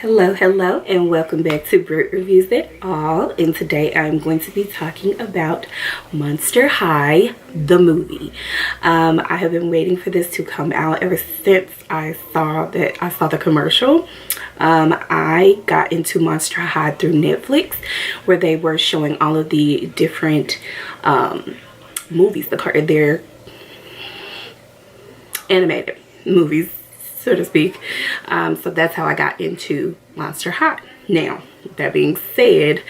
Hello, and welcome back to Brit Reviews It All. And today I'm going to be talking about Monster High, the movie. I have been waiting for this to come out ever since I saw the commercial. I got into Monster High through Netflix, where they were showing all of the different movies, their animated movies, so to speak. So that's how I got into Monster High. Now, that being said,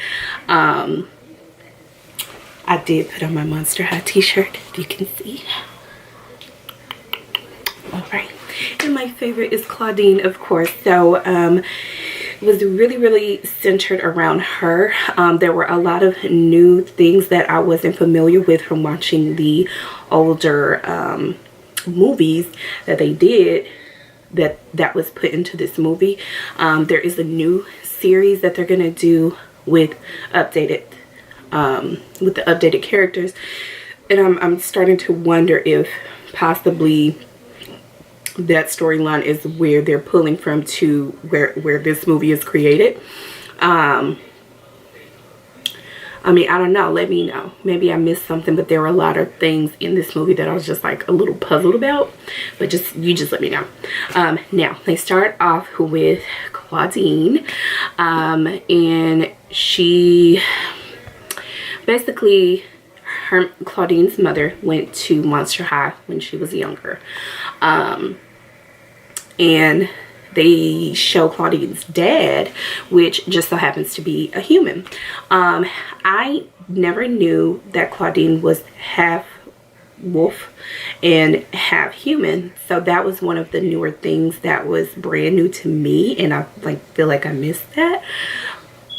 I did put on my Monster High t-shirt, if you can see. Alright, and my favorite is Clawdeen, of course. So it was really centered around her. There were a lot of new things that I wasn't familiar with from watching the older movies that they did, that was put into this movie. There is a new series that they're gonna do with the updated characters, and I'm starting to wonder if possibly that storyline is where they're pulling from to where this movie is created. I mean, I don't know. Let me know. Maybe I missed something, but there were a lot of things in this movie that I was just like a little puzzled about. But you just let me know. Now, they start off with Clawdeen. And she basically, Clawdeen's mother went to Monster High when she was younger. And they show Clawdeen's dad, which just so happens to be a human. I never knew that Clawdeen was half wolf and half human, so that was one of the newer things that was brand new to me, and I feel like I missed that.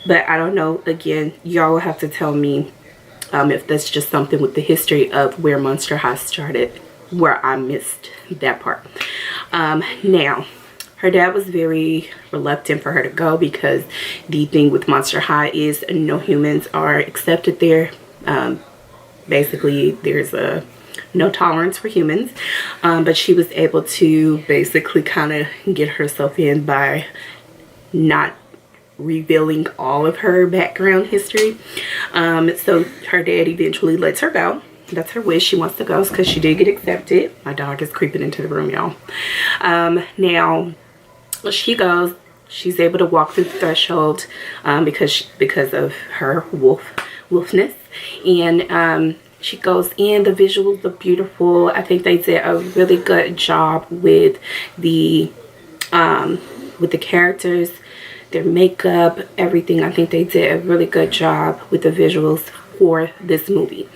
But I don't know. Again, y'all will have to tell me if that's just something with the history of where Monster High started, where I missed that part. Now, her dad was very reluctant for her to go because the thing with Monster High is no humans are accepted there. Basically, there's no tolerance for humans. But she was able to basically kind of get herself in by not revealing all of her background history. So her dad eventually lets her go. That's her wish. She wants to go because she did get accepted. My dog is creeping into the room, y'all. Now, she goes. She's able to walk through the threshold because of her wolfness, and she goes in. The visuals are beautiful. I think they did a really good job with the characters, their makeup, everything. I think they did a really good job with the visuals for this movie.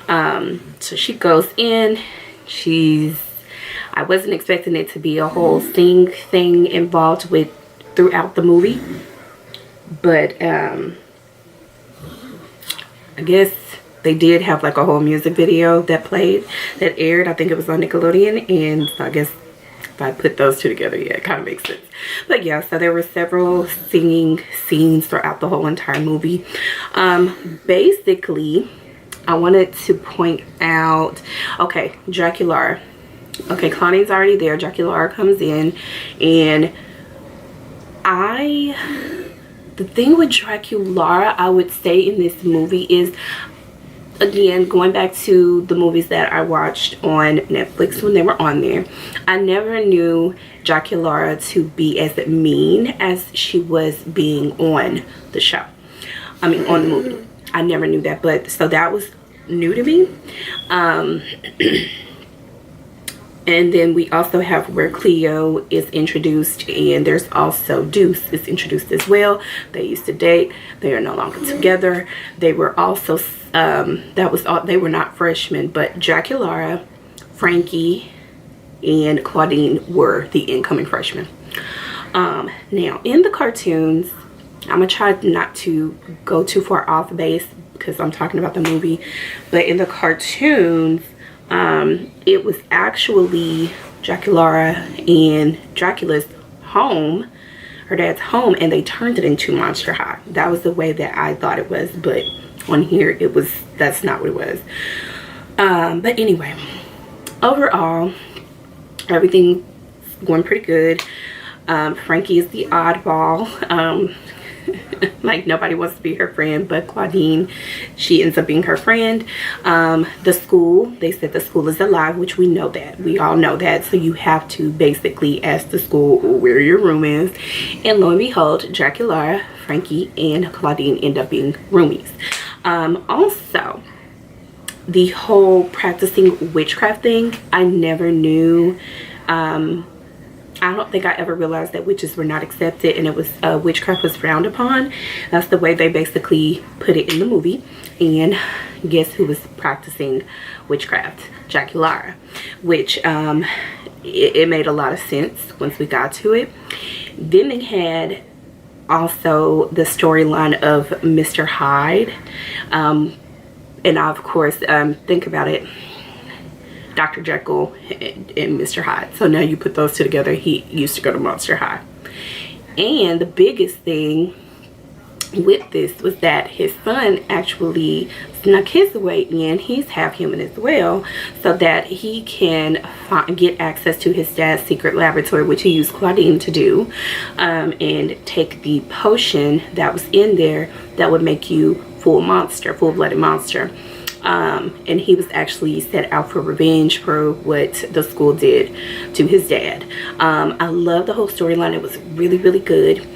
So she goes in. I wasn't expecting it to be a whole thing involved with throughout the movie, but I guess they did have like a whole music video that aired. I think it was on Nickelodeon, and so I guess if I put those two together, yeah, it kind of makes sense. But yeah, so there were several singing scenes throughout the whole entire movie. Basically, I wanted to point out, okay, Draculaura. Okay, Clawdeen's already there. Draculaura comes in, and the thing with Draculaura, I would say in this movie is, again, going back to the movies that I watched on Netflix when they were on there, I never knew Draculaura to be as mean as she was being on the show. I mean, on the movie. I never knew that, but so that was new to me. And then we also have where Cleo is introduced, and there's also Deuce is introduced as well. They used to date. They are no longer together. They were also they were not freshmen, but Draculaura, Frankie, and Clawdeen were the incoming freshmen. Now in the cartoons, I'm gonna try not to go too far off base because I'm talking about the movie, but in the cartoons, it was actually Draculaura and Dracula's home, her dad's home, and they turned it into Monster High. That was the way that I thought it was, but on here that's not what it was. But anyway, overall, everything's going pretty good. Frankie is the oddball. Like nobody wants to be her friend, but Clawdeen, she ends up being her friend. The school, they said the school is alive, which we know that. We all know that. So you have to basically ask the school where your room is. And lo and behold, Draculaura, Frankie, and Clawdeen end up being roomies. Also, the whole practicing witchcraft thing, I never knew. I don't think I ever realized that witches were not accepted and it was witchcraft was frowned upon. That's the way they basically put it in the movie. And guess who was practicing witchcraft? Draculaura, which it made a lot of sense once we got to it. Then they had also the storyline of Mr. Hyde. And of course, think about it. Dr. Jekyll and Mr. Hyde. So now you put those two together. He used to go to Monster High. And the biggest thing with this was that his son actually snuck his way in. He's half human as well, so that he can get access to his dad's secret laboratory, which he used Clawdeen to do, and take the potion that was in there that would make you full-blooded monster. And he was actually set out for revenge for what the school did to his dad. I love the whole storyline. It was really, really good.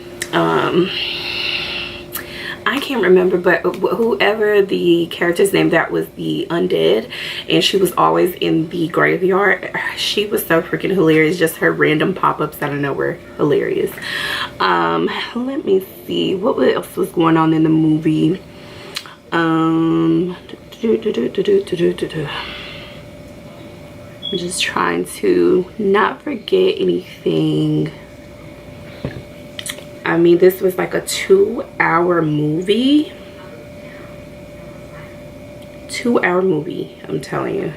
I can't remember, but whoever the character's name that was the undead, and she was always in the graveyard, she was so freaking hilarious. Just her random pop-ups out of nowhere, hilarious. Let me see what else was going on in the movie. I'm just trying to not forget anything. I mean, this was like a 2-hour movie. 2-hour movie, I'm telling you.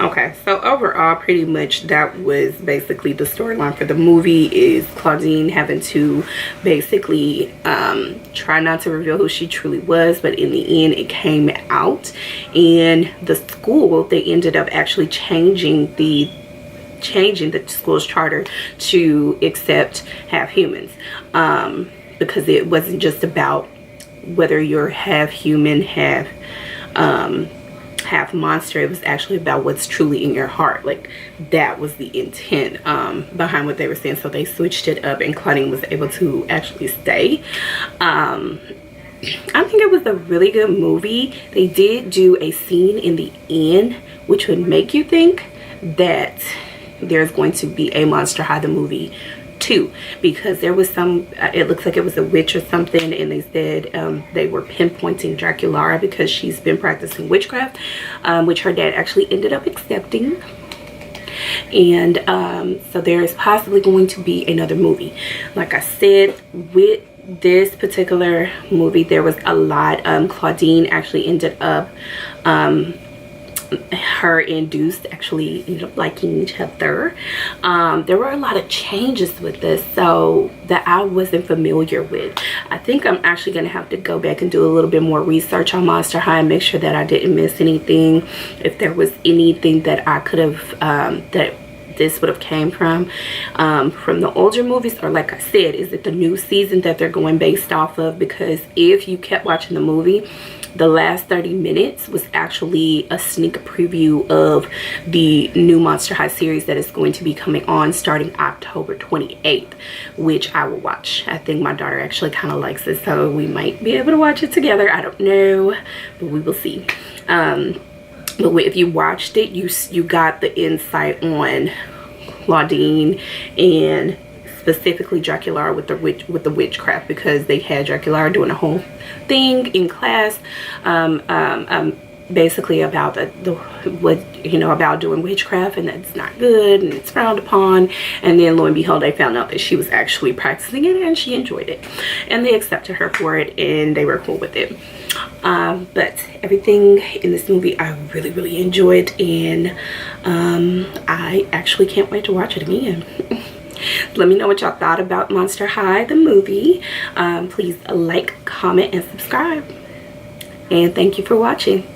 Okay, so overall, pretty much that was basically the storyline for the movie, is Clawdeen having to basically try not to reveal who she truly was, but in the end it came out. And the school, they ended up actually changing the school's charter to accept half humans, because it wasn't just about whether you're half human, half monster. It was actually about what's truly in your heart. Like, that was the intent behind what they were saying. So they switched it up, and Clawdeen was able to actually stay. I think it was a really good movie. They did do a scene in the end which would make you think that there's going to be a Monster High the movie too, because there was some, it looks like it was a witch or something, and they said they were pinpointing Draculaura because she's been practicing witchcraft, which her dad actually ended up accepting. And so there is possibly going to be another movie. Like I said, with this particular movie, there was a lot. Clawdeen actually ended up, her and Deuce actually ended up liking each other. There were a lot of changes with this, so that I wasn't familiar with. I think I'm actually going to have to go back and do a little bit more research on Monster High and make sure that I didn't miss anything. If there was anything that I could have, that this would have came from the older movies, or like I said, is it the new season that they're going based off of? Because if you kept watching the movie, the last 30 minutes was actually a sneak preview of the new Monster High series that is going to be coming on starting October 28th, which I will watch. I think my daughter actually kind of likes it, so we might be able to watch it together. I don't know, but we will see. But if you watched it, you got the insight on Clawdeen and specifically Draculaura with the witchcraft, because they had Draculaura doing a whole thing in class, basically about about doing witchcraft, and that's not good and it's frowned upon. And then lo and behold, they found out that she was actually practicing it and she enjoyed it, and they accepted her for it and they were cool with it. But everything in this movie I really, really enjoyed, and I actually can't wait to watch it again. Let me know what y'all thought about Monster High, the movie. Please like, comment, and subscribe. And thank you for watching.